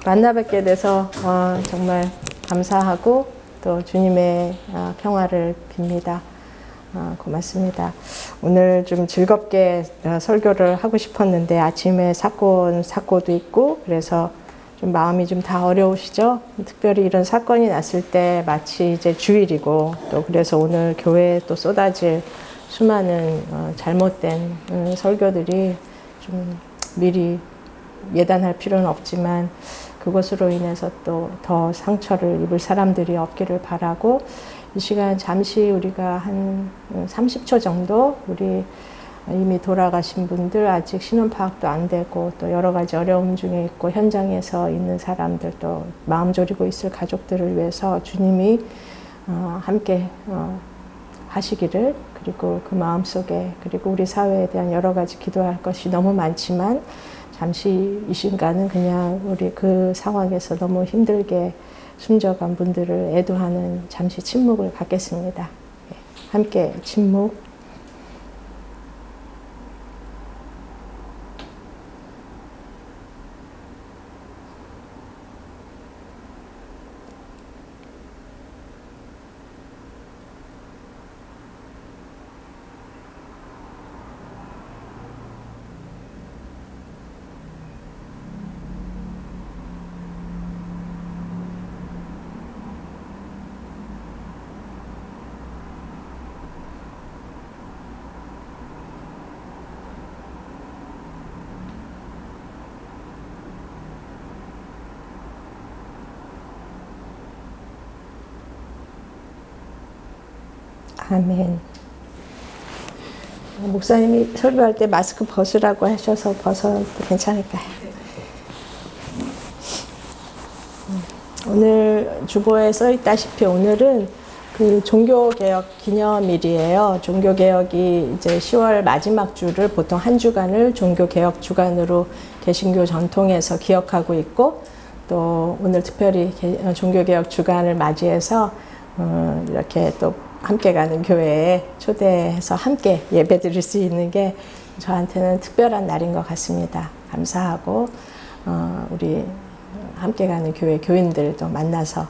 만나 뵙게 돼서 정말 감사하고 또 주님의 평화를 빕니다. 고맙습니다. 오늘 좀 즐겁게 설교를 하고 싶었는데 아침에 사고도 있고 그래서 좀 마음이 좀 다 어려우시죠? 특별히 이런 사건이 났을 때 마치 이제 주일이고 또 그래서 오늘 교회에 또 쏟아질 수많은 잘못된 설교들이 좀 미리 예단할 필요는 없지만 그것으로 인해서 또 더 상처를 입을 사람들이 없기를 바라고 이 시간 잠시 우리가 한 30초 정도 우리 이미 돌아가신 분들 아직 신원 파악도 안 되고 또 여러 가지 어려움 중에 있고 현장에서 있는 사람들 또 마음 졸이고 있을 가족들을 위해서 주님이 함께 하시기를 그리고 그 마음속에 그리고 우리 사회에 대한 여러 가지 기도할 것이 너무 많지만 잠시 이 순간은 그냥 우리 그 상황에서 너무 힘들게 숨져간 분들을 애도하는 잠시 침묵을 갖겠습니다. 함께 침묵. 아멘. 목사님이 설교할 때 마스크 벗으라고 하셔서 벗어도 괜찮을까요? 오늘 주보에 써 있다시피 오늘은 그 종교개혁 기념일이에요. 종교개혁이 이제 10월 마지막 주를 보통 한 주간을 종교개혁 주간으로 개신교 전통에서 기억하고 있고 또 오늘 특별히 종교개혁 주간을 맞이해서 이렇게 또 함께 가는 교회에 초대해서 함께 예배 드릴 수 있는 게 저한테는 특별한 날인 것 같습니다. 감사하고 우리 함께 가는 교회 교인들도 만나서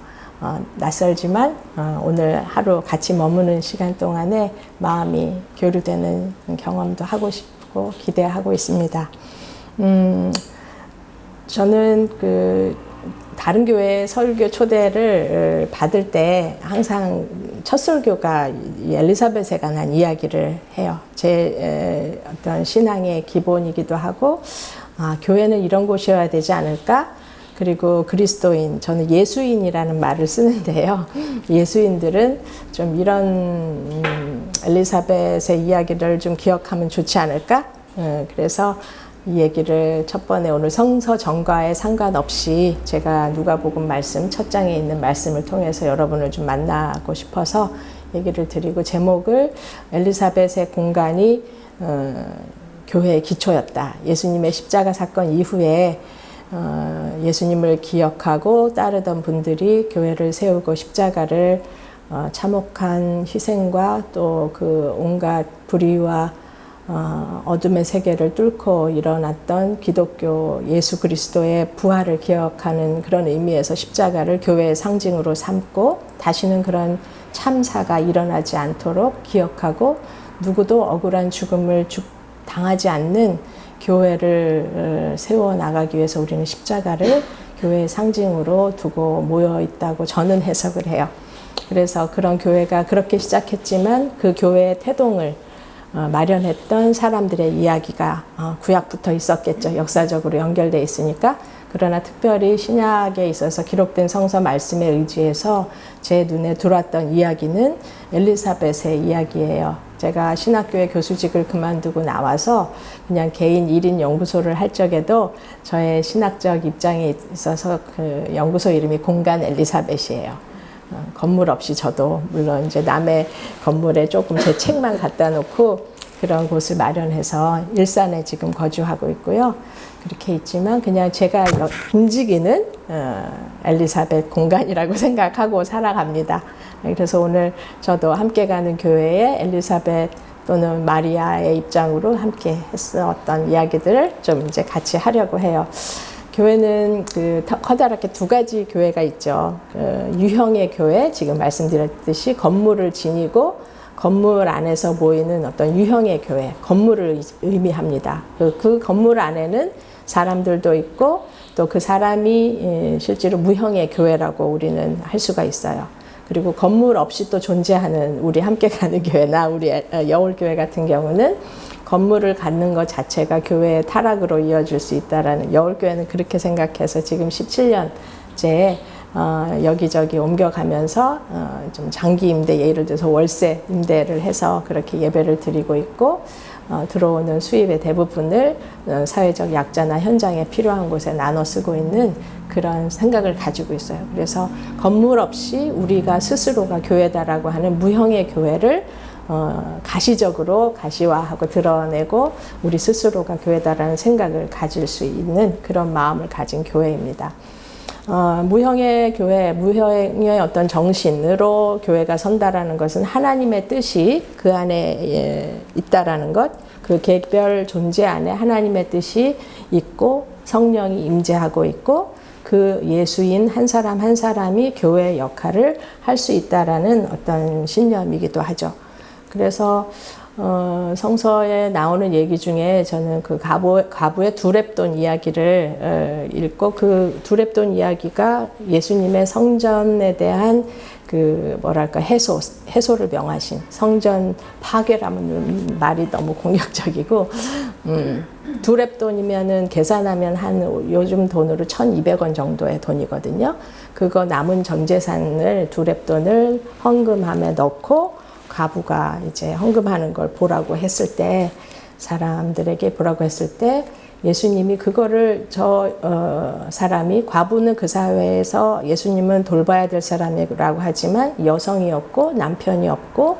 낯설지만 오늘 하루 같이 머무는 시간 동안에 마음이 교류되는 경험도 하고 싶고 기대하고 있습니다. 저는 다른 교회 설교 초대를 받을 때 항상 첫 설교가 엘리사벳에 관한 이야기를 해요. 제 어떤 신앙의 기본이기도 하고 교회는 이런 곳이어야 되지 않을까? 그리고 그리스도인, 저는 예수인이라는 말을 쓰는데요. 예수인들은 좀 이런 엘리사벳의 이야기를 좀 기억하면 좋지 않을까? 그래서 이 얘기를 첫 번에 오늘 성서 정과에 상관없이 제가 누가복음 말씀 첫 장에 있는 말씀을 통해서 여러분을 좀 만나고 싶어서 얘기를 드리고 제목을 엘리사벳의 공간이 교회의 기초였다. 예수님의 십자가 사건 이후에 예수님을 기억하고 따르던 분들이 교회를 세우고 십자가를 참혹한 희생과 또 그 온갖 불의와 어둠의 세계를 뚫고 일어났던 기독교 예수 그리스도의 부활을 기억하는 그런 의미에서 십자가를 교회의 상징으로 삼고 다시는 그런 참사가 일어나지 않도록 기억하고 누구도 억울한 죽음을 당하지 않는 교회를 세워나가기 위해서 우리는 십자가를 교회의 상징으로 두고 모여 있다고 저는 해석을 해요. 그래서 그런 교회가 그렇게 시작했지만 그 교회의 태동을 마련했던 사람들의 이야기가 구약부터 있었겠죠. 역사적으로 연결되어 있으니까. 그러나 특별히 신약에 있어서 기록된 성서 말씀에 의지해서 제 눈에 들어왔던 이야기는 엘리사벳의 이야기예요. 제가 신학교의 교수직을 그만두고 나와서 그냥 개인 1인 연구소를 할 적에도 저의 신학적 입장에 있어서 그 연구소 이름이 공간 엘리사벳이에요. 건물 없이 저도 물론 이제 남의 건물에 조금 제 책만 갖다 놓고 그런 곳을 마련해서 일산에 지금 거주하고 있고요. 그렇게 있지만 그냥 제가 움직이는 엘리사벳 공간이라고 생각하고 살아갑니다. 그래서 오늘 저도 함께 가는 교회에 엘리사벳 또는 마리아의 입장으로 함께 했었던 이야기들을 좀 이제 같이 하려고 해요. 교회는 커다랗게 두 가지 교회가 있죠. 유형의 교회, 지금 말씀드렸듯이 건물을 지니고 건물 안에서 모이는 어떤 유형의 교회, 건물을 의미합니다. 그 건물 안에는 사람들도 있고 또 그 사람이 실제로 무형의 교회라고 우리는 할 수가 있어요. 그리고 건물 없이 또 존재하는 우리 함께 가는 교회나 우리 여울교회 같은 경우는 건물을 갖는 것 자체가 교회의 타락으로 이어질 수 있다라는, 여울교회는 그렇게 생각해서 지금 17년째 여기저기 옮겨가면서 좀 장기 임대, 예를 들어서 월세 임대를 해서 그렇게 예배를 드리고 있고, 들어오는 수입의 대부분을 사회적 약자나 현장에 필요한 곳에 나눠 쓰고 있는 그런 생각을 가지고 있어요. 그래서 건물 없이 우리가 스스로가 교회다라고 하는 무형의 교회를 가시적으로 가시화하고 드러내고 우리 스스로가 교회다라는 생각을 가질 수 있는 그런 마음을 가진 교회입니다. 무형의 교회, 무형의 어떤 정신으로 교회가 선다라는 것은 하나님의 뜻이 그 안에 있다라는 것, 그 개별 존재 안에 하나님의 뜻이 있고 성령이 임재하고 있고 그 예수인 한 사람 한 사람이 교회의 역할을 할 수 있다라는 어떤 신념이기도 하죠. 그래서 성서에 나오는 얘기 중에 저는 그 과부의 두렙돈 이야기를 읽고, 그 두렙돈 이야기가 예수님의 성전에 대한 그 뭐랄까 해소를 명하신, 성전 파괴라면 말이 너무 공격적이고, 두렙돈이면은 계산하면 한 요즘 돈으로 1,200원 정도의 돈이거든요. 그거 남은 전 재산을 두렙돈을 헌금함에 넣고 과부가 이제 헌금하는 걸 보라고 했을 때, 사람들에게 보라고 했을 때 예수님이 그거를 사람이, 과부는 그 사회에서 예수님은 돌봐야 될 사람이라고 하지만 여성이 없고 남편이 없고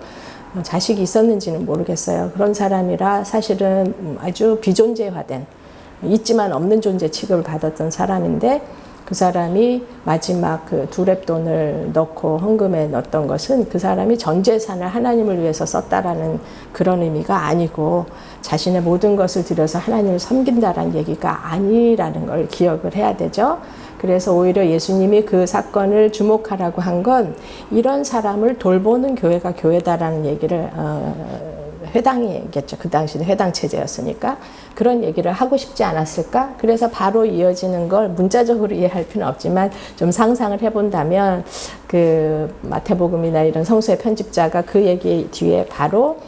자식이 있었는지는 모르겠어요. 그런 사람이라 사실은 아주 비존재화된, 있지만 없는 존재 취급을 받았던 사람인데, 그 사람이 마지막 그 두렙돈을 넣고 헌금에 넣었던 것은 그 사람이 전 재산을 하나님을 위해서 썼다라는 그런 의미가 아니고, 자신의 모든 것을 들여서 하나님을 섬긴다라는 얘기가 아니라는 걸 기억을 해야 되죠. 그래서 오히려 예수님이 그 사건을 주목하라고 한 건 이런 사람을 돌보는 교회가 교회다라는 얘기를, 회당이겠죠. 그 당시는 회당 체제였으니까 그런 얘기를 하고 싶지 않았을까? 그래서 바로 이어지는 걸 문자적으로 이해할 필요는 없지만 좀 상상을 해본다면, 그 마태복음이나 이런 성서의 편집자가 그 얘기 뒤에 바로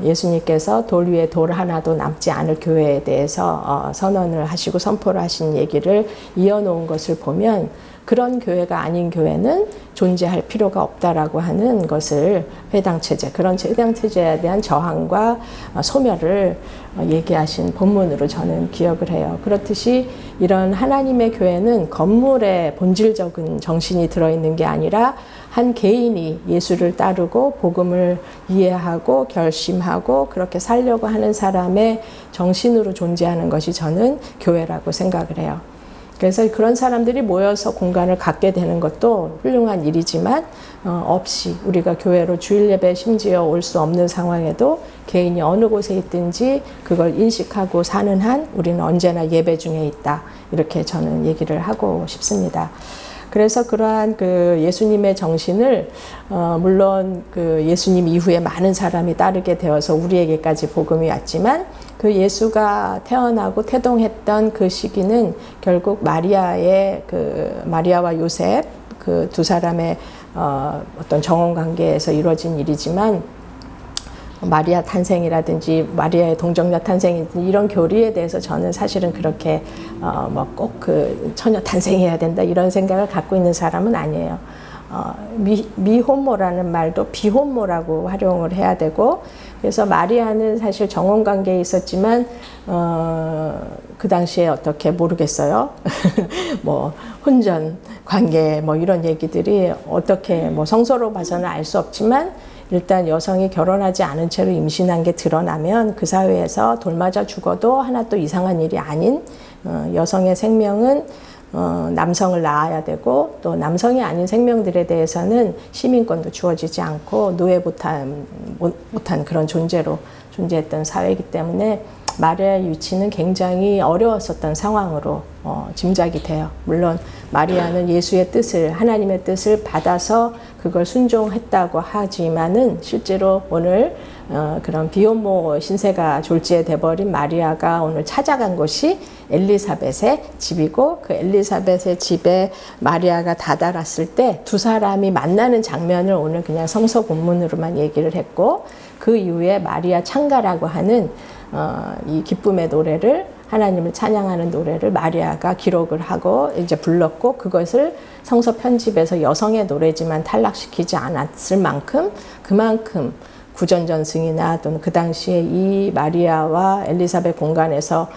예수님께서 돌 위에 돌 하나도 남지 않을 교회에 대해서 선언을 하시고 선포를 하신 얘기를 이어놓은 것을 보면, 그런 교회가 아닌 교회는 존재할 필요가 없다라고 하는 것을 회당체제, 그런 회당체제에 대한 저항과 소멸을 얘기하신 본문으로 저는 기억을 해요. 그렇듯이 이런 하나님의 교회는 건물에 본질적인 정신이 들어있는 게 아니라 한 개인이 예수를 따르고 복음을 이해하고 결심하고 그렇게 살려고 하는 사람의 정신으로 존재하는 것이 저는 교회라고 생각을 해요. 그래서 그런 사람들이 모여서 공간을 갖게 되는 것도 훌륭한 일이지만, 없이 우리가 교회로 주일 예배 심지어 올 수 없는 상황에도 개인이 어느 곳에 있든지 그걸 인식하고 사는 한 우리는 언제나 예배 중에 있다, 이렇게 저는 얘기를 하고 싶습니다. 그래서 그러한 그 예수님의 정신을, 물론 그 예수님 이후에 많은 사람이 따르게 되어서 우리에게까지 복음이 왔지만, 그 예수가 태어나고 태동했던 그 시기는 결국 마리아의 마리아와 요셉 그 두 사람의 어떤 정원 관계에서 이루어진 일이지만, 마리아 탄생이라든지 마리아의 동정녀 탄생이든지 이런 교리에 대해서 저는 사실은 그렇게 꼭 그 처녀 탄생해야 된다 이런 생각을 갖고 있는 사람은 아니에요. 미혼모라는 말도 비혼모라고 활용을 해야 되고, 그래서 마리아는 사실 정원 관계에 있었지만 그 당시에 어떻게 모르겠어요. 뭐 혼전 관계 뭐 이런 얘기들이 어떻게 뭐 성서로 봐서는 알 수 없지만, 일단 여성이 결혼하지 않은 채로 임신한 게 드러나면 그 사회에서 돌맞아 죽어도 하나도 이상한 일이 아닌, 여성의 생명은 남성을 낳아야 되고, 또 남성이 아닌 생명들에 대해서는 시민권도 주어지지 않고 노예 못한 그런 존재로 존재했던 사회이기 때문에, 마리아의 위치는 굉장히 어려웠었던 상황으로 짐작이 돼요. 물론 마리아는 예수의 뜻을, 하나님의 뜻을 받아서 그걸 순종했다고 하지만은 실제로 오늘 그런 비혼모 신세가 졸지에 돼버린 마리아가 오늘 찾아간 곳이 엘리사벳의 집이고, 그 엘리사벳의 집에 마리아가 다다랐을 때 두 사람이 만나는 장면을 오늘 그냥 성서 본문으로만 얘기를 했고, 그 이후에 마리아 창가라고 하는 이 기쁨의 노래를, 하나님을 찬양하는 노래를 마리아가 기록을 하고 이제 불렀고, 그것을 성서 편집에서 여성의 노래지만 탈락시키지 않았을 만큼 그만큼 구전전승이나 또는 그 당시에 이 마리아와 엘리사벳 공간에서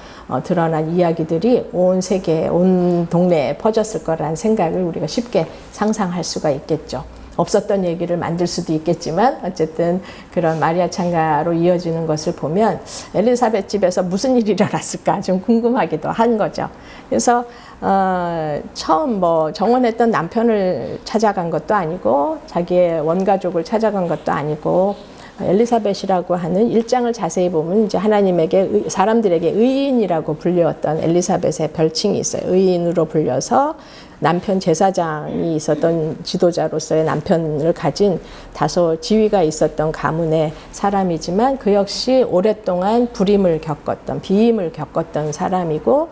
드러난 이야기들이 온 세계에, 온 동네에 퍼졌을 거라는 생각을 우리가 쉽게 상상할 수가 있겠죠. 없었던 얘기를 만들 수도 있겠지만 어쨌든 그런 마리아 창가로 이어지는 것을 보면 엘리사벳 집에서 무슨 일이 일어났을까 좀 궁금하기도 한 거죠. 그래서 처음 정혼했던 남편을 찾아간 것도 아니고 자기의 원가족을 찾아간 것도 아니고, 엘리사벳이라고 하는 1장을 자세히 보면 이제 하나님에게, 사람들에게 의인이라고 불렸던 엘리사벳의 별칭이 있어요. 의인으로 불려서 남편 제사장이 있었던, 지도자로서의 남편을 가진 다소 지위가 있었던 가문의 사람이지만 그 역시 오랫동안 불임을 겪었던, 비임을 겪었던 사람이고,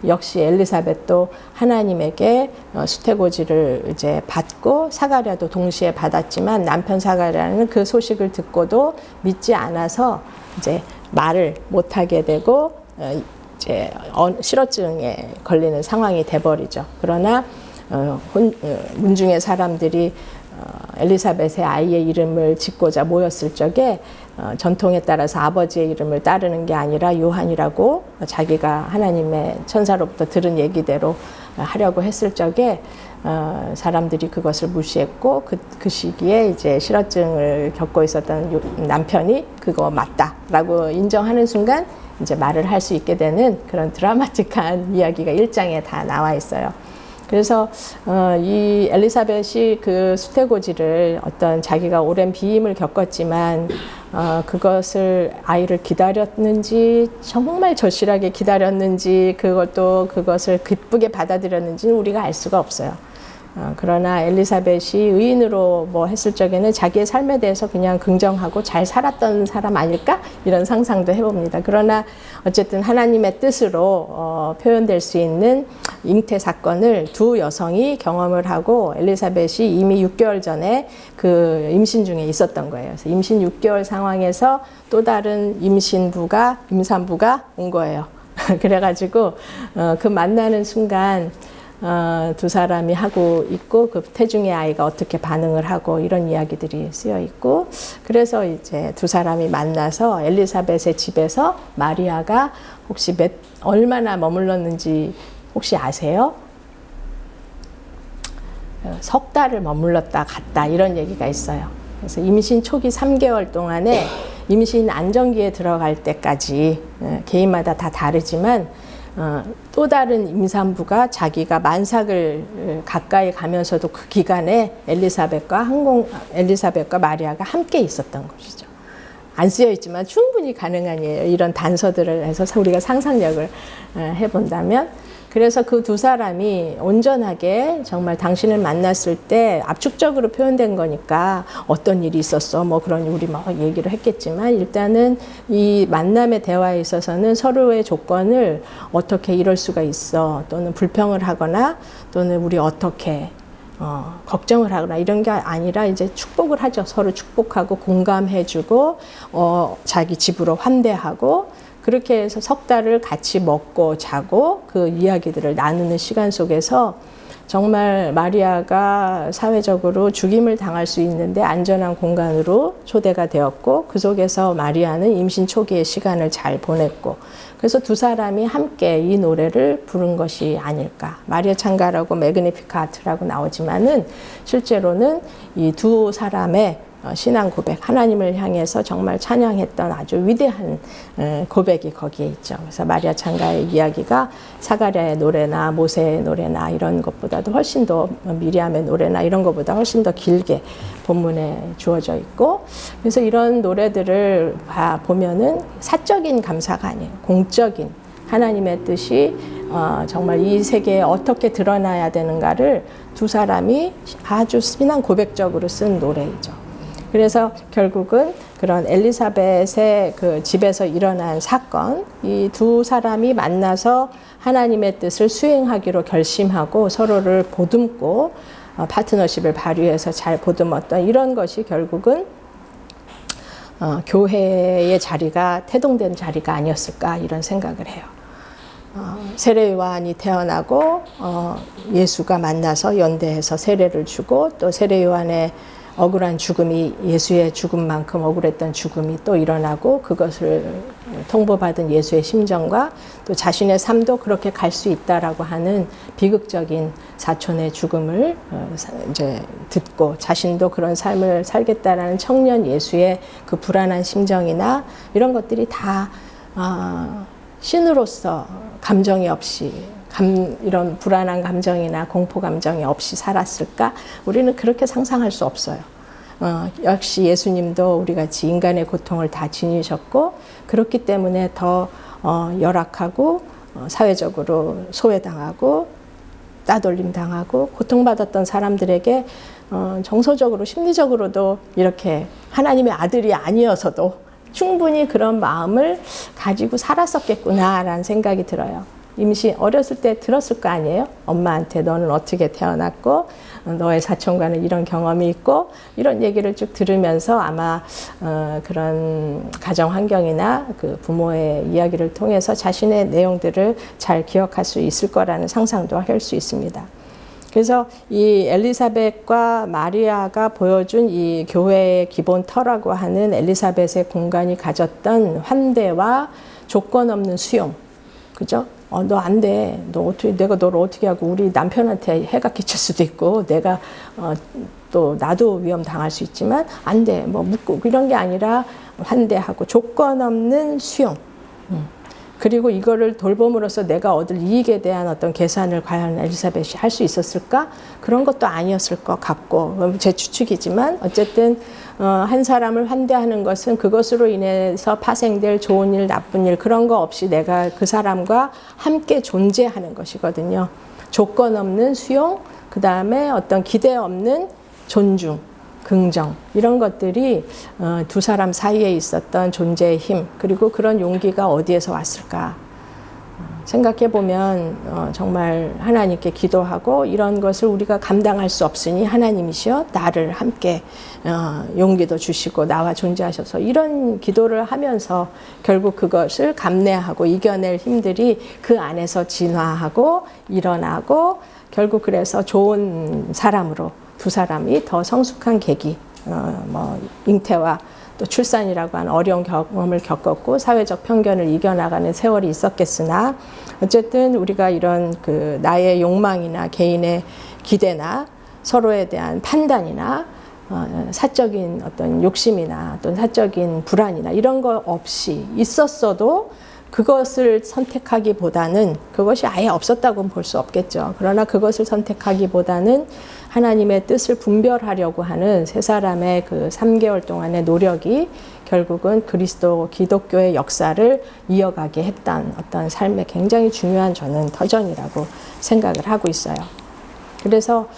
역시 엘리사벳도 하나님에게 수태고지를 이제 받고 사가랴도 동시에 받았지만 남편 사가랴는 그 소식을 듣고도 믿지 않아서 이제 말을 못하게 되고 이제 실어증에 걸리는 상황이 돼버리죠. 그러나 문중의 사람들이 엘리사벳의 아이의 이름을 짓고자 모였을 적에 전통에 따라서 아버지의 이름을 따르는 게 아니라 요한이라고 자기가 하나님의 천사로부터 들은 얘기대로 하려고 했을 적에 사람들이 그것을 무시했고, 그 시기에 이제 실어증을 겪고 있었던 남편이 그거 맞다라고 인정하는 순간 이제 말을 할 수 있게 되는 그런 드라마틱한 이야기가 1장에 다 나와 있어요. 그래서 이 엘리사벳이 그 수태고지를 어떤 자기가 오랜 비임을 겪었지만 그것을 아이를 기다렸는지 정말 절실하게 기다렸는지 그것을 기쁘게 받아들였는지는 우리가 알 수가 없어요. 그러나 엘리사벳이 의인으로 했을 적에는 자기의 삶에 대해서 그냥 긍정하고 잘 살았던 사람 아닐까? 이런 상상도 해봅니다. 그러나 어쨌든 하나님의 뜻으로 표현될 수 있는 잉태 사건을 두 여성이 경험을 하고, 엘리사벳이 이미 6개월 전에 그 임신 중에 있었던 거예요. 그래서 임신 6개월 상황에서 또 다른 임산부가 온 거예요. 그래가지고 그 만나는 순간 두 사람이 하고 있고, 그 태중의 아이가 어떻게 반응을 하고, 이런 이야기들이 쓰여 있고, 그래서 이제 두 사람이 만나서 엘리사벳의 집에서 마리아가 혹시 얼마나 머물렀는지 혹시 아세요? 석 달을 머물렀다 갔다, 이런 얘기가 있어요. 그래서 임신 초기 3개월 동안에 임신 안정기에 들어갈 때까지, 개인마다 다 다르지만 또 다른 임산부가 자기가 만삭을 가까이 가면서도 그 기간에 엘리사벳과 마리아가 함께 있었던 것이죠. 안 쓰여 있지만 충분히 가능한 예요. 이런 단서들을 해서 우리가 상상력을 해본다면, 그래서 그 두 사람이 온전하게 정말 당신을 만났을 때 압축적으로 표현된 거니까 어떤 일이 있었어 그런 우리 얘기를 했겠지만, 일단은 이 만남의 대화에 있어서는 서로의 조건을 어떻게 이럴 수가 있어, 또는 불평을 하거나 또는 우리 어떻게 걱정을 하거나 이런 게 아니라 이제 축복을 하죠. 서로 축복하고 공감해주고 자기 집으로 환대하고, 그렇게 해서 석 달을 같이 먹고 자고 그 이야기들을 나누는 시간 속에서 정말 마리아가 사회적으로 죽임을 당할 수 있는데 안전한 공간으로 초대가 되었고, 그 속에서 마리아는 임신 초기의 시간을 잘 보냈고, 그래서 두 사람이 함께 이 노래를 부른 것이 아닐까. 마리아 창가라고 매그니피카트라고 나오지만은 실제로는 이 두 사람의 신앙 고백, 하나님을 향해서 정말 찬양했던 아주 위대한 고백이 거기에 있죠. 그래서 마리아 창가의 이야기가 사가랴의 노래나 모세의 노래나 이런 것보다도 훨씬 더, 미리암의 노래나 이런 것보다 훨씬 더 길게 본문에 주어져 있고, 그래서 이런 노래들을 보면은 사적인 감사가 아니에요. 공적인 하나님의 뜻이 정말 이 세계에 어떻게 드러나야 되는가를 두 사람이 아주 신앙 고백적으로 쓴 노래이죠. 그래서 결국은 그런 엘리사벳의 그 집에서 일어난 사건, 이 두 사람이 만나서 하나님의 뜻을 수행하기로 결심하고 서로를 보듬고 파트너십을 발휘해서 잘 보듬었던 이런 것이 결국은 교회의 자리가 태동된 자리가 아니었을까 이런 생각을 해요. 세례 요한이 태어나고 예수가 만나서 연대해서 세례를 주고, 또 세례 요한의 억울한 죽음이 예수의 죽음만큼 억울했던 죽음이 또 일어나고, 그것을 통보받은 예수의 심정과 또 자신의 삶도 그렇게 갈 수 있다라고 하는 비극적인 사촌의 죽음을 이제 듣고 자신도 그런 삶을 살겠다라는 청년 예수의 그 불안한 심정이나 이런 것들이 다 신으로서 감정이 없이 이런 불안한 감정이나 공포 감정이 없이 살았을까? 우리는 그렇게 상상할 수 없어요. 역시 예수님도 우리 같이 인간의 고통을 다 지니셨고, 그렇기 때문에 더 열악하고 사회적으로 소외당하고 따돌림 당하고 고통받았던 사람들에게 정서적으로 심리적으로도 이렇게 하나님의 아들이 아니어서도 충분히 그런 마음을 가지고 살았었겠구나라는 생각이 들어요. 어렸을 때 들었을 거 아니에요? 엄마한테 너는 어떻게 태어났고 너의 사촌과는 이런 경험이 있고, 이런 얘기를 쭉 들으면서 아마 그런 가정 환경이나 그 부모의 이야기를 통해서 자신의 내용들을 잘 기억할 수 있을 거라는 상상도 할 수 있습니다. 그래서 이 엘리사벳과 마리아가 보여준 이 교회의 기본 터라고 하는 엘리사벳의 공간이 가졌던 환대와 조건 없는 수용, 그죠? 너 안 돼. 내가 너를 어떻게 하고, 우리 남편한테 해가 끼칠 수도 있고, 내가 또 나도 위험 당할 수 있지만 안 돼. 뭐 묻고 이런 게 아니라 환대하고 조건 없는 수용. 그리고 이거를 돌봄으로써 내가 얻을 이익에 대한 어떤 계산을 과연 엘리사벳이 할 수 있었을까? 그런 것도 아니었을 것 같고, 제 추측이지만 어쨌든 한 사람을 환대하는 것은 그것으로 인해서 파생될 좋은 일, 나쁜 일, 그런 거 없이 내가 그 사람과 함께 존재하는 것이거든요. 조건 없는 수용, 그 다음에 어떤 기대 없는 존중, 긍정, 이런 것들이 두 사람 사이에 있었던 존재의 힘, 그리고 그런 용기가 어디에서 왔을까 생각해 보면 정말 하나님께 기도하고, 이런 것을 우리가 감당할 수 없으니 하나님이시여 나를 함께 용기도 주시고 나와 존재하셔서, 이런 기도를 하면서 결국 그것을 감내하고 이겨낼 힘들이 그 안에서 진화하고 일어나고, 결국 그래서 좋은 사람으로 두 사람이 더 성숙한 계기, 잉태와 또 출산이라고 하는 어려운 경험을 겪었고 사회적 편견을 이겨나가는 세월이 있었겠으나, 어쨌든 우리가 이런 그 나의 욕망이나 개인의 기대나 서로에 대한 판단이나 사적인 어떤 욕심이나 또는 사적인 불안이나 이런 거 없이 있었어도 그것을 선택하기보다는, 그것이 아예 없었다고는 볼 수 없겠죠. 그러나 그것을 선택하기보다는 하나님의 뜻을 분별하려고 하는 세 사람의 그 3개월 동안의 노력이 결국은 그리스도 기독교의 역사를 이어가게 했던 어떤 삶의 굉장히 중요한 저는 터전이라고 생각을 하고 있어요. 그래서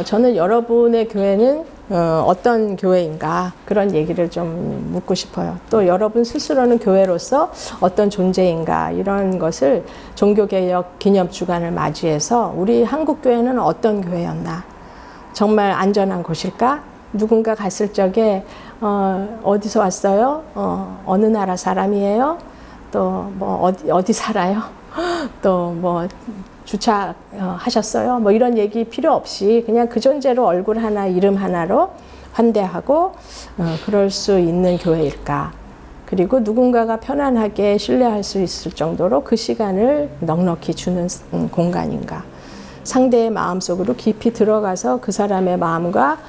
저는 여러분의 교회는 어떤 교회인가, 그런 얘기를 좀 묻고 싶어요. 또 여러분 스스로는 교회로서 어떤 존재인가, 이런 것을 종교개혁 기념주간을 맞이해서 우리 한국교회는 어떤 교회였나, 정말 안전한 곳일까? 누군가 갔을 적에 어디서 왔어요? 어느 나라 사람이에요? 또 뭐 어디 살아요? 또 뭐 주차하셨어요? 뭐 이런 얘기 필요 없이 그냥 그 존재로 얼굴 하나, 이름 하나로 환대하고 그럴 수 있는 교회일까? 그리고 누군가가 편안하게 신뢰할 수 있을 정도로 그 시간을 넉넉히 주는 공간인가? 상대의 마음속으로 깊이 들어가서 그 사람의 마음과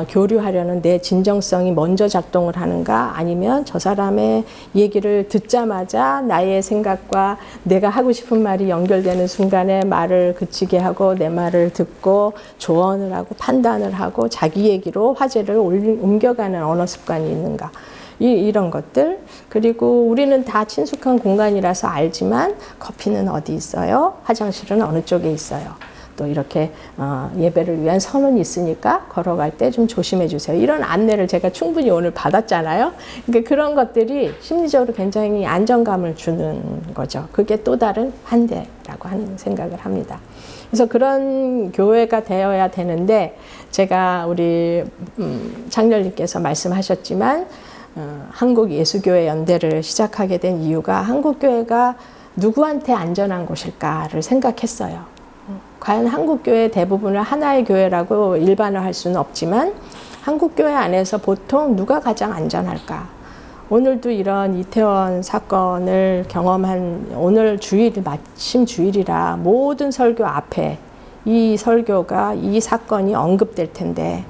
교류하려는 내 진정성이 먼저 작동을 하는가, 아니면 저 사람의 얘기를 듣자마자 나의 생각과 내가 하고 싶은 말이 연결되는 순간에 말을 그치게 하고 내 말을 듣고 조언을 하고 판단을 하고 자기 얘기로 화제를 옮겨가는 언어 습관이 있는가, 이런 것들. 그리고 우리는 다 친숙한 공간이라서 알지만 커피는 어디 있어요? 화장실은 어느 쪽에 있어요? 또 이렇게 예배를 위한 선언이 있으니까 걸어갈 때 좀 조심해 주세요. 이런 안내를 제가 충분히 오늘 받았잖아요. 그러니까 그런 것들이 심리적으로 굉장히 안정감을 주는 거죠. 그게 또 다른 환대라고 하는 생각을 합니다. 그래서 그런 교회가 되어야 되는데, 제가 우리 창렬님께서 말씀하셨지만 한국예수교회 연대를 시작하게 된 이유가 한국교회가 누구한테 안전한 곳일까를 생각했어요. 과연 한국교회 대부분을 하나의 교회라고 일반화할 수는 없지만 한국교회 안에서 보통 누가 가장 안전할까? 오늘도 이런 이태원 사건을 경험한 오늘 주일, 마침 주일이라 모든 설교 앞에 이 설교가, 이 사건이 언급될 텐데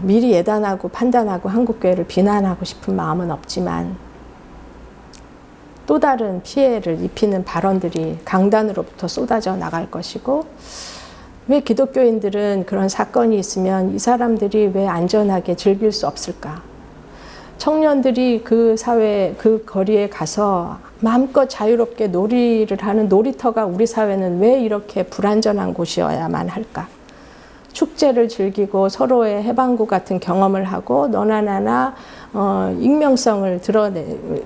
미리 예단하고 판단하고 한국교회를 비난하고 싶은 마음은 없지만 또 다른 피해를 입히는 발언들이 강단으로부터 쏟아져 나갈 것이고, 왜 기독교인들은 그런 사건이 있으면 이 사람들이 왜 안전하게 즐길 수 없을까? 청년들이 그 사회, 그 거리에 가서 마음껏 자유롭게 놀이를 하는 놀이터가 우리 사회는 왜 이렇게 불안전한 곳이어야만 할까? 축제를 즐기고 서로의 해방구 같은 경험을 하고 너나 나나 익명성을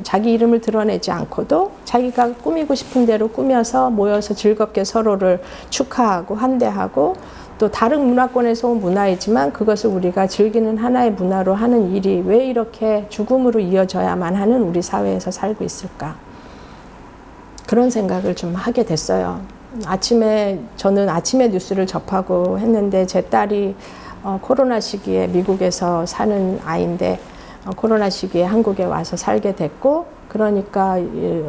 자기 이름을 드러내지 않고도 자기가 꾸미고 싶은 대로 꾸며서 모여서 즐겁게 서로를 축하하고 환대하고, 또 다른 문화권에서 온 문화이지만 그것을 우리가 즐기는 하나의 문화로 하는 일이 왜 이렇게 죽음으로 이어져야만 하는 우리 사회에서 살고 있을까? 그런 생각을 좀 하게 됐어요. 저는 아침에 뉴스를 접하고 했는데, 제 딸이 코로나 시기에 미국에서 사는 아이인데 코로나 시기에 한국에 와서 살게 됐고, 그러니까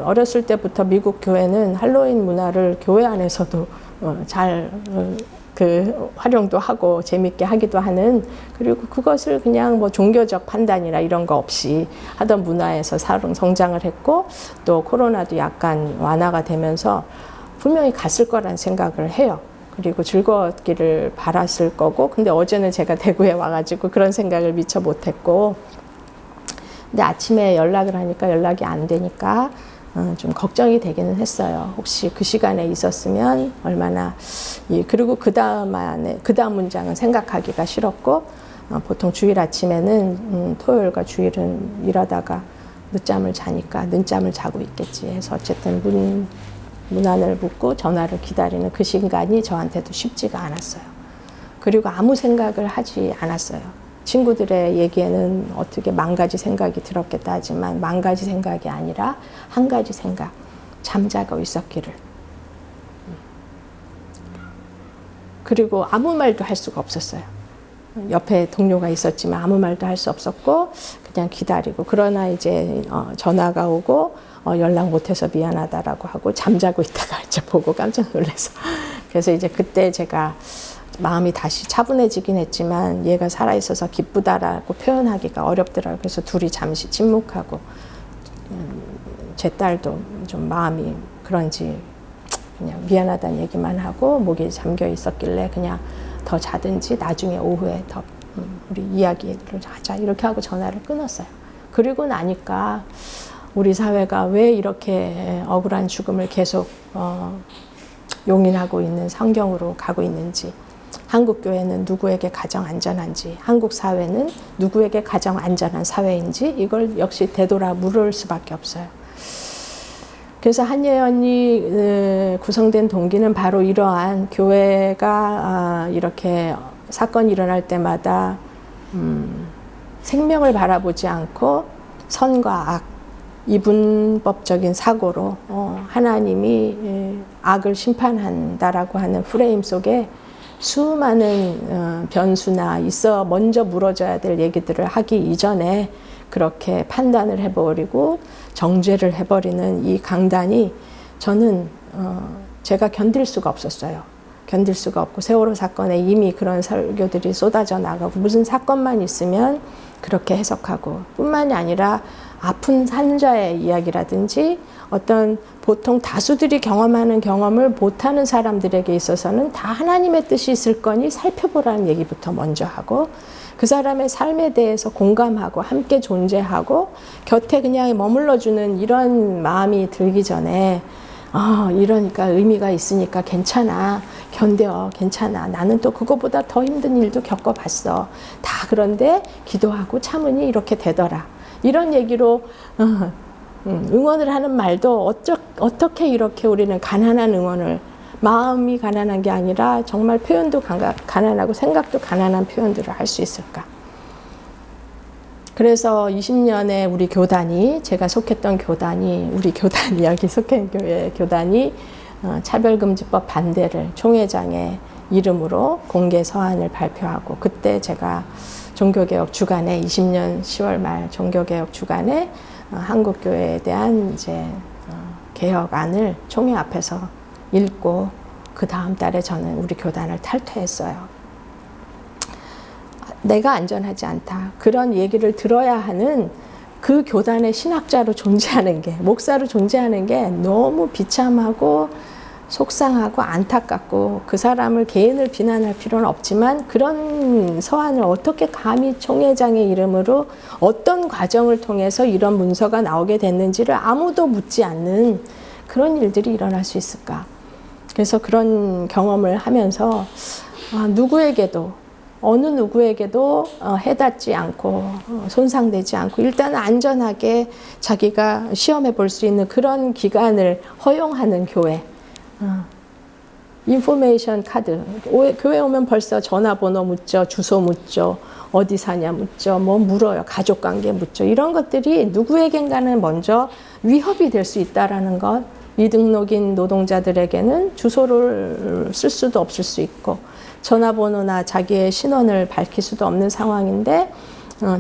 어렸을 때부터 미국 교회는 할로윈 문화를 교회 안에서도 잘 활용도 하고 재밌게 하기도 하는, 그리고 그것을 그냥 뭐 종교적 판단이나 이런 거 없이 하던 문화에서 성장을 했고, 또 코로나도 약간 완화가 되면서 분명히 갔을 거란 생각을 해요. 그리고 즐거웠기를 바랐을 거고, 근데 어제는 제가 대구에 와가지고 그런 생각을 미처 못했고, 근데 아침에 연락을 하니까 연락이 안 되니까 좀 걱정이 되기는 했어요. 혹시 그 시간에 있었으면 얼마나. 그리고 그 다음 문장은 생각하기가 싫었고, 보통 주일 아침에는 토요일과 주일은 일하다가 늦잠을 자니까 늦잠을 자고 있겠지 해서 어쨌든 문안을 묻고 전화를 기다리는 그 시간이 저한테도 쉽지가 않았어요. 그리고 아무 생각을 하지 않았어요. 친구들의 얘기에는 어떻게 만 가지 생각이 들었겠다 하지만 만 가지 생각이 아니라 한 가지 생각, 잠자고 있었기를. 그리고 아무 말도 할 수가 없었어요. 옆에 동료가 있었지만 아무 말도 할 수 없었고 그냥 기다리고, 그러나 이제 전화가 오고 연락 못해서 미안하다라고 하고 잠자고 있다가 이제 보고 깜짝 놀라서, 그래서 이제 그때 제가 마음이 다시 차분해지긴 했지만 얘가 살아있어서 기쁘다라고 표현하기가 어렵더라고요. 그래서 둘이 잠시 침묵하고, 제 딸도 좀 마음이 그런지 그냥 미안하다는 얘기만 하고 목이 잠겨 있었길래 그냥 더 자든지 나중에 오후에 더 우리 이야기를 하자 이렇게 하고 전화를 끊었어요. 그리고 나니까 우리 사회가 왜 이렇게 억울한 죽음을 계속 용인하고 있는 상경으로 가고 있는지, 한국 교회는 누구에게 가장 안전한지, 한국 사회는 누구에게 가장 안전한 사회인지, 이걸 역시 되돌아 물을 수밖에 없어요. 그래서 한예언이 구성된 동기는 바로 이러한 교회가 이렇게 사건이 일어날 때마다 생명을 바라보지 않고 선과 악, 이분법적인 사고로 하나님이 악을 심판한다라고 하는 프레임 속에 수많은 변수나 먼저 물어줘야 될 얘기들을 하기 이전에 그렇게 판단을 해버리고 정죄를 해버리는 이 강단이 저는 제가 견딜 수가 없었어요. 견딜 수가 없고 세월호 사건에 이미 그런 설교들이 쏟아져 나가고 무슨 사건만 있으면 그렇게 해석하고 뿐만이 아니라 아픈 환자의 이야기라든지 어떤 보통 다수들이 경험하는 경험을 못하는 사람들에게 있어서는 다 하나님의 뜻이 있을 거니 살펴보라는 얘기부터 먼저 하고 그 사람의 삶에 대해서 공감하고 함께 존재하고 곁에 그냥 머물러주는 이런 마음이 들기 전에 이러니까 의미가 있으니까 괜찮아. 견뎌. 괜찮아. 나는 또 그거보다 더 힘든 일도 겪어봤어. 다 그런데 기도하고 참으니 이렇게 되더라. 이런 얘기로 응원을 하는 말도 어떻게 이렇게 우리는 가난한 응원을 마음이 가난한 게 아니라 정말 표현도 가난하고 생각도 가난한 표현들을 할 수 있을까? 그래서 20년에 우리 교단이 제가 속했던 교단이 우리 교단이 여기 속한 교회 교단이 차별금지법 반대를 총회장의 이름으로 공개 서한을 발표하고 그때 제가 종교개혁 주간에 20년 10월 말 종교개혁 주간에 한국교회에 대한 이제 개혁안을 총회 앞에서 읽고 그 다음 달에 저는 우리 교단을 탈퇴했어요. 내가 안전하지 않다. 그런 얘기를 들어야 하는 그 교단의 신학자로 존재하는 게 목사로 존재하는 게 너무 비참하고 속상하고 안타깝고 그 사람을 개인을 비난할 필요는 없지만 그런 서한을 어떻게 감히 총회장의 이름으로 어떤 과정을 통해서 이런 문서가 나오게 됐는지를 아무도 묻지 않는 그런 일들이 일어날 수 있을까? 그래서 그런 경험을 하면서 누구에게도 어느 누구에게도 해닿지 않고 손상되지 않고 일단 안전하게 자기가 시험해 볼 수 있는 그런 기간을 허용하는 교회. 인포메이션 카드. 교회 오면 벌써 전화번호 묻죠. 주소 묻죠. 어디 사냐 묻죠. 뭐 물어요. 가족관계 묻죠. 이런 것들이 누구에겐가는 먼저 위협이 될 수 있다는 것. 미등록인 노동자들에게는 주소를 쓸 수도 없을 수 있고 전화번호나 자기의 신원을 밝힐 수도 없는 상황인데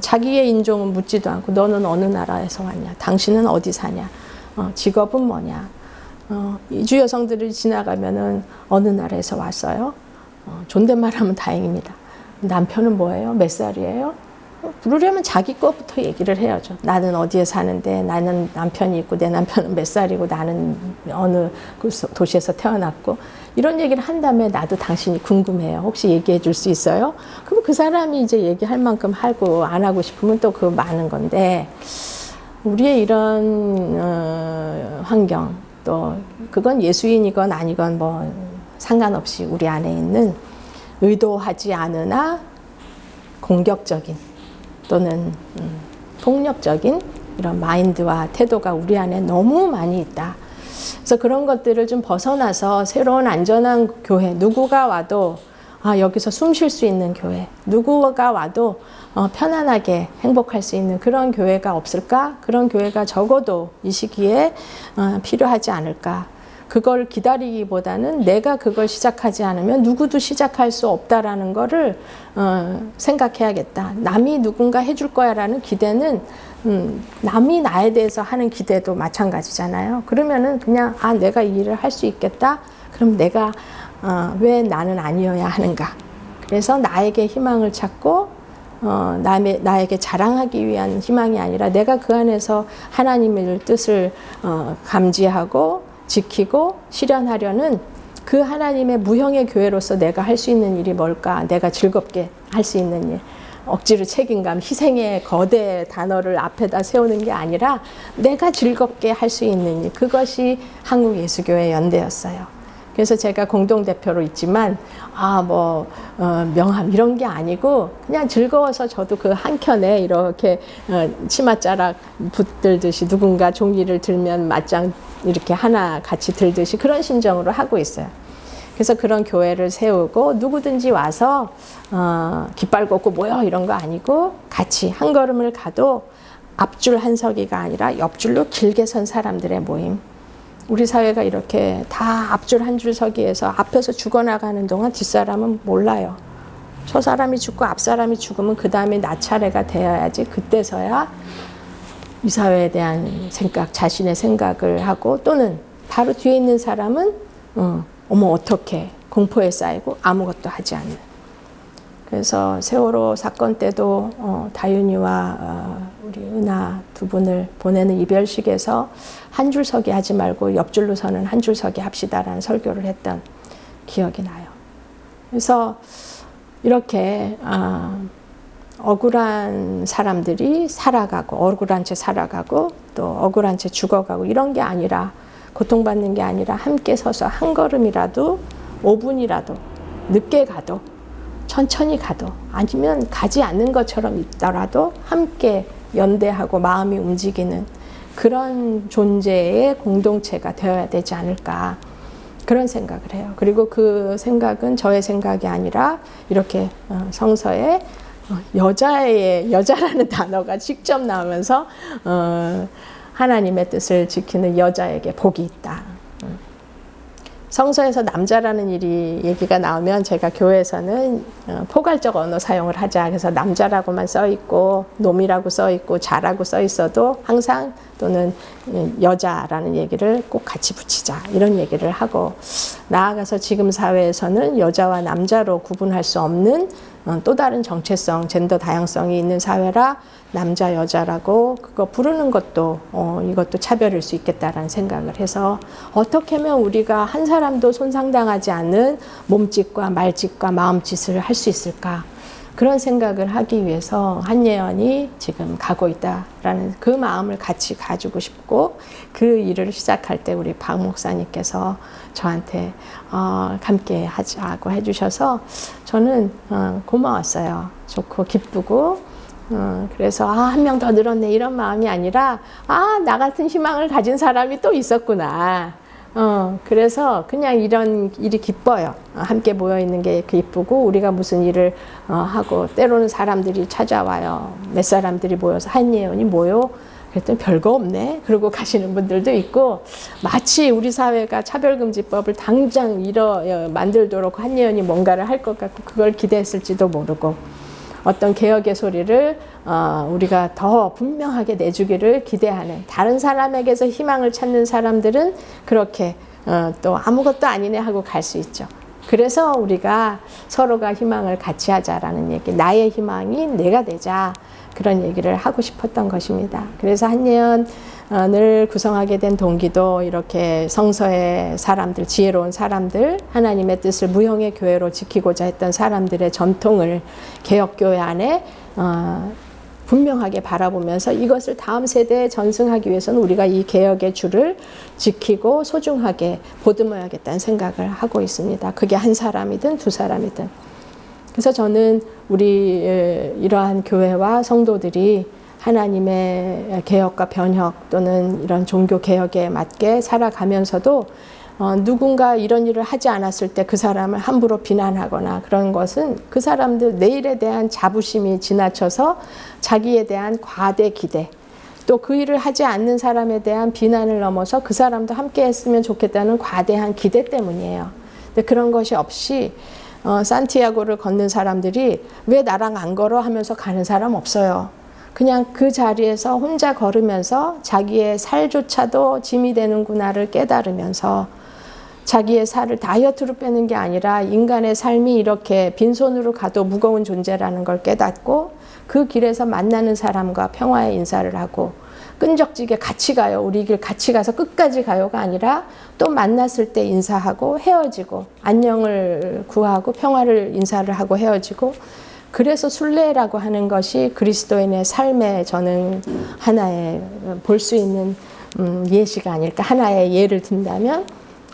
자기의 인종은 묻지도 않고 너는 어느 나라에서 왔냐, 당신은 어디 사냐, 직업은 뭐냐. 이주 여성들이 지나가면은 어느 나라에서 왔어요? 존댓말하면 다행입니다. 남편은 뭐예요? 몇 살이에요? 부르려면 자기 거부터 얘기를 해야죠. 나는 어디에 사는데 나는 남편이 있고 내 남편은 몇 살이고 나는 어느 도시에서 태어났고 이런 얘기를 한 다음에 나도 당신이 궁금해요. 혹시 얘기해 줄 수 있어요? 그럼 그 사람이 이제 얘기할 만큼 하고 안 하고 싶으면 또 그 많은 건데 우리의 이런 환경 또 그건 예수인이건 아니건 뭐 상관없이 우리 안에 있는 의도하지 않으나 공격적인 또는 폭력적인 이런 마인드와 태도가 우리 안에 너무 많이 있다. 그래서 그런 것들을 좀 벗어나서 새로운 안전한 교회, 누구가 와도 여기서 숨 쉴 수 있는 교회, 누구가 와도 편안하게 행복할 수 있는 그런 교회가 없을까? 그런 교회가 적어도 이 시기에 필요하지 않을까? 그걸 기다리기보다는 내가 그걸 시작하지 않으면 누구도 시작할 수 없다라는 거를 생각해야겠다. 남이 누군가 해줄 거야라는 기대는 남이 나에 대해서 하는 기대도 마찬가지잖아요. 그러면은 그냥 내가 이 일을 할 수 있겠다. 그럼 내가 왜 나는 아니어야 하는가? 그래서 나에게 희망을 찾고 나에게 자랑하기 위한 희망이 아니라 내가 그 안에서 하나님의 뜻을 감지하고 지키고 실현하려는 그 하나님의 무형의 교회로서 내가 할 수 있는 일이 뭘까? 내가 즐겁게 할 수 있는 일. 억지로 책임감, 희생의 거대 단어를 앞에다 세우는 게 아니라 내가 즐겁게 할 수 있는 일. 그것이 한국예수교회 연대였어요. 그래서 제가 공동대표로 있지만 명함 이런 게 아니고 그냥 즐거워서 저도 그 한켠에 이렇게 치맛자락 붙들듯이 누군가 종이를 들면 맞짱 이렇게 하나 같이 들듯이 그런 심정으로 하고 있어요. 그래서 그런 교회를 세우고 누구든지 와서 깃발 꽂고 모여 이런 거 아니고 같이 한 걸음을 가도 앞줄 한 서기가 아니라 옆줄로 길게 선 사람들의 모임. 우리 사회가 이렇게 다 앞줄 한 줄 서기에서 앞에서 죽어나가는 동안 뒷사람은 몰라요. 저 사람이 죽고 앞 사람이 죽으면 그 다음에 나 차례가 되어야지 그때서야 이 사회에 대한 생각, 자신의 생각을 하고 또는 바로 뒤에 있는 사람은 어머 어떡해 공포에 쌓이고 아무것도 하지 않는. 그래서 세월호 사건 때도 다윤이와 우리 은하 두 분을 보내는 이별식에서 한 줄 서기 하지 말고 옆줄로 서는 한 줄 서기 합시다라는 설교를 했던 기억이 나요. 그래서 이렇게 억울한 사람들이 살아가고 억울한 채 살아가고 또 억울한 채 죽어가고 이런 게 아니라 고통받는 게 아니라 함께 서서 한 걸음이라도 5분이라도 늦게 가도 천천히 가도 아니면 가지 않는 것처럼 있더라도 함께 연대하고 마음이 움직이는 그런 존재의 공동체가 되어야 되지 않을까 그런 생각을 해요. 그리고 그 생각은 저의 생각이 아니라 이렇게 성서에 여자라는 단어가 직접 나오면서 하나님의 뜻을 지키는 여자에게 복이 있다. 성서에서 남자라는 얘기가 나오면 제가 교회에서는 포괄적 언어 사용을 하자. 그래서 남자라고만 써 있고 놈이라고 써 있고 자라고 써 있어도 항상 또는 여자라는 얘기를 꼭 같이 붙이자. 이런 얘기를 하고 나아가서 지금 사회에서는 여자와 남자로 구분할 수 없는 또 다른 정체성, 젠더 다양성이 있는 사회라 남자, 여자라고 그거 부르는 것도 이것도 차별일 수 있겠다라는 생각을 해서 어떻게 하면 우리가 한 사람도 손상당하지 않는 몸짓과 말짓과 마음짓을 할 수 있을까 그런 생각을 하기 위해서 한예언이 지금 가고 있다라는 그 마음을 같이 가지고 싶고 그 일을 시작할 때 우리 박 목사님께서 저한테 함께 하자고 해주셔서 저는 고마웠어요. 좋고 기쁘고 그래서 한 명 더 늘었네 이런 마음이 아니라 나 같은 희망을 가진 사람이 또 있었구나. 그래서 그냥 이런 일이 기뻐요. 함께 모여 있는 게 기쁘고 우리가 무슨 일을 하고 때로는 사람들이 찾아와요. 몇 사람들이 모여서 한예언이 뭐요? 그랬더니 별거 없네. 그러고 가시는 분들도 있고 마치 우리 사회가 차별금지법을 당장 만들도록 한예언이 뭔가를 할 것 같고 그걸 기대했을지도 모르고 어떤 개혁의 소리를 우리가 더 분명하게 내주기를 기대하는 다른 사람에게서 희망을 찾는 사람들은 그렇게 또 아무것도 아니네 하고 갈 수 있죠. 그래서 우리가 서로가 희망을 같이 하자라는 얘기, 나의 희망이 내가 되자 그런 얘기를 하고 싶었던 것입니다. 그래서 한예언을 구성하게 된 동기도 이렇게 성서의 사람들, 지혜로운 사람들, 하나님의 뜻을 무형의 교회로 지키고자 했던 사람들의 전통을 개혁교회 안에 분명하게 바라보면서 이것을 다음 세대에 전승하기 위해서는 우리가 이 개혁의 줄을 지키고 소중하게 보듬어야겠다는 생각을 하고 있습니다. 그게 한 사람이든 두 사람이든. 그래서 저는 우리 이러한 교회와 성도들이 하나님의 개혁과 변혁 또는 이런 종교 개혁에 맞게 살아가면서도 누군가 이런 일을 하지 않았을 때 그 사람을 함부로 비난하거나 그런 것은 그 사람들 내일에 대한 자부심이 지나쳐서 자기에 대한 과대 기대 또 그 일을 하지 않는 사람에 대한 비난을 넘어서 그 사람도 함께 했으면 좋겠다는 과대한 기대 때문이에요. 근데 그런 것이 없이 산티아고를 걷는 사람들이 왜 나랑 안 걸어 하면서 가는 사람 없어요. 그냥 그 자리에서 혼자 걸으면서 자기의 살조차도 짐이 되는구나를 깨달으면서 자기의 살을 다이어트로 빼는 게 아니라 인간의 삶이 이렇게 빈손으로 가도 무거운 존재라는 걸 깨닫고 그 길에서 만나는 사람과 평화의 인사를 하고 끈적지게 같이 가요. 우리 길 같이 가서 끝까지 가요가 아니라 또 만났을 때 인사하고 헤어지고 안녕을 구하고 평화를 인사를 하고 헤어지고 그래서 순례라고 하는 것이 그리스도인의 삶에 저는 하나의 볼 수 있는 예시가 아닐까. 하나의 예를 든다면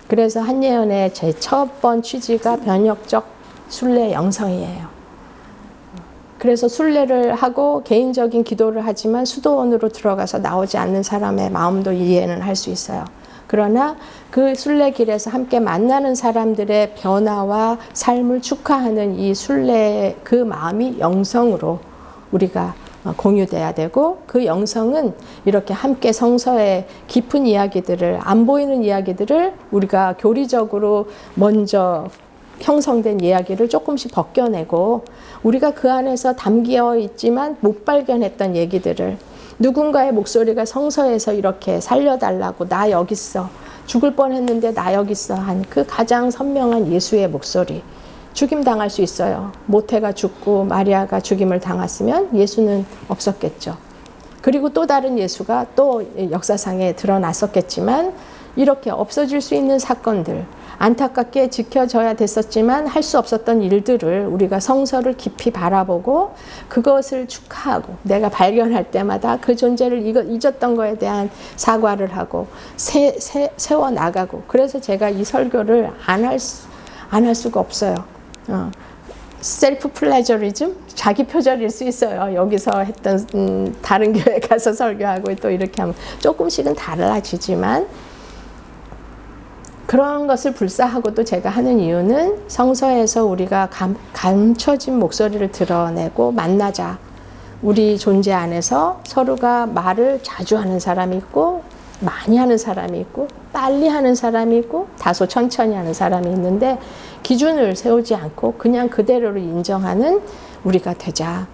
그래서 한예언의 제 첫 번 취지가 변혁적 순례 영성이에요. 그래서 순례를 하고 개인적인 기도를 하지만 수도원으로 들어가서 나오지 않는 사람의 마음도 이해는 할 수 있어요. 그러나 그 순례길에서 함께 만나는 사람들의 변화와 삶을 축하하는 이 순례의 그 마음이 영성으로 우리가 공유돼야 되고 그 영성은 이렇게 함께 성서의 깊은 이야기들을 안 보이는 이야기들을 우리가 교리적으로 먼저 형성된 이야기를 조금씩 벗겨내고 우리가 그 안에서 담겨 있지만 못 발견했던 얘기들을 누군가의 목소리가 성서에서 이렇게 살려달라고, 나 여기 있어, 죽을 뻔했는데 나 여기 있어 한 그 가장 선명한 예수의 목소리. 죽임 당할 수 있어요. 모태가 죽고 마리아가 죽임을 당했으면 예수는 없었겠죠. 그리고 또 다른 예수가 또 역사상에 드러났었겠지만, 이렇게 없어질 수 있는 사건들, 안타깝게 지켜져야 됐었지만 할 수 없었던 일들을 우리가 성서를 깊이 바라보고 그것을 축하하고, 내가 발견할 때마다 그 존재를 잊었던 거에 대한 사과를 하고 세워나가고. 그래서 제가 이 설교를 안 할 수가 없어요. 셀프 플레저리즘, 자기 표절일 수 있어요. 여기서 했던 다른 교회 가서 설교하고 또 이렇게 하면 조금씩은 달라지지만, 그런 것을 불사하고도 제가 하는 이유는 성서에서 우리가 감춰진 목소리를 드러내고 만나자. 우리 존재 안에서 서로가 말을 자주 하는 사람이 있고, 많이 하는 사람이 있고, 빨리 하는 사람이 있고, 다소 천천히 하는 사람이 있는데, 기준을 세우지 않고 그냥 그대로를 인정하는 우리가 되자.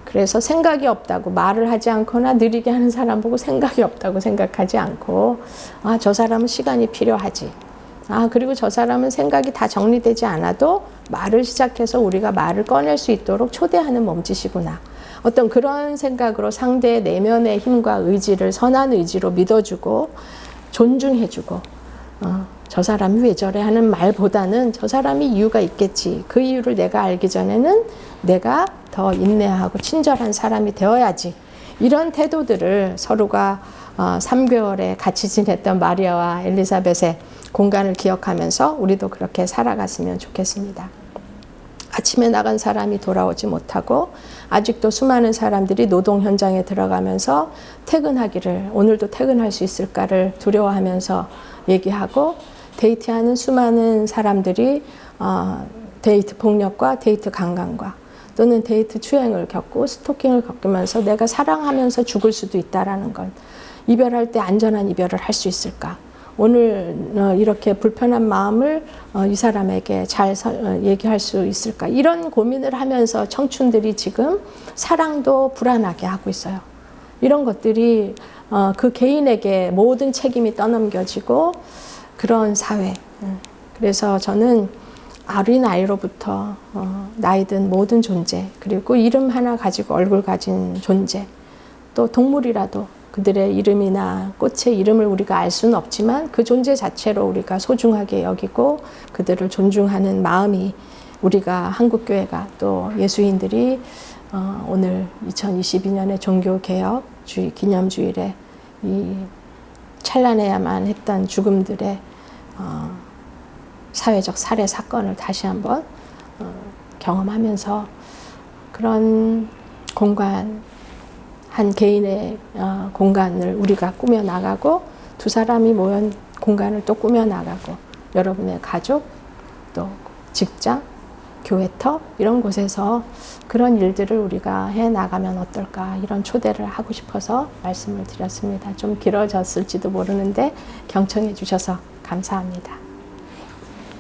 그래서 생각이 없다고 말을 하지 않거나 느리게 하는 사람 보고 생각이 없다고 생각하지 않고, 아, 저 사람은 시간이 필요하지. 아, 그리고 저 사람은 생각이 다 정리되지 않아도 말을 시작해서 우리가 말을 꺼낼 수 있도록 초대하는 몸짓이구나. 어떤 그런 생각으로 상대의 내면의 힘과 의지를 선한 의지로 믿어주고 존중해주고, 저 사람이 왜 저래 하는 말보다는 저 사람이 이유가 있겠지. 그 이유를 내가 알기 전에는 내가 더 인내하고 친절한 사람이 되어야지. 이런 태도들을 서로가 3개월에 같이 지냈던 마리아와 엘리사벳의 공간을 기억하면서 우리도 그렇게 살아갔으면 좋겠습니다. 아침에 나간 사람이 돌아오지 못하고 아직도 수많은 사람들이 노동 현장에 들어가면서 퇴근하기를, 오늘도 퇴근할 수 있을까를 두려워하면서 얘기하고, 데이트하는 수많은 사람들이 데이트 폭력과 데이트 강간과 또는 데이트 추행을 겪고 스토킹을 겪으면서 내가 사랑하면서 죽을 수도 있다라는 건, 이별할 때 안전한 이별을 할 수 있을까? 오늘 이렇게 불편한 마음을 이 사람에게 잘 얘기할 수 있을까? 이런 고민을 하면서 청춘들이 지금 사랑도 불안하게 하고 있어요. 이런 것들이 그 개인에게 모든 책임이 떠넘겨지고 그런 사회. 그래서 저는 어린아이로부터 나이든 모든 존재, 그리고 이름 하나 가지고 얼굴 가진 존재, 또 동물이라도 그들의 이름이나 꽃의 이름을 우리가 알 수는 없지만 그 존재 자체로 우리가 소중하게 여기고 그들을 존중하는 마음이, 우리가 한국교회가 또 예수인들이 오늘 2022년의 종교개혁주의 기념주일에 이 찬란해야만 했던 죽음들의 사회적 살해 사건을 다시 한번 경험하면서 그런 공간, 한 개인의 공간을 우리가 꾸며나가고, 두 사람이 모인 공간을 또 꾸며나가고, 여러분의 가족, 또 직장, 교회터 이런 곳에서 그런 일들을 우리가 해나가면 어떨까, 이런 초대를 하고 싶어서 말씀을 드렸습니다. 좀 길어졌을지도 모르는데 경청해 주셔서 감사합니다.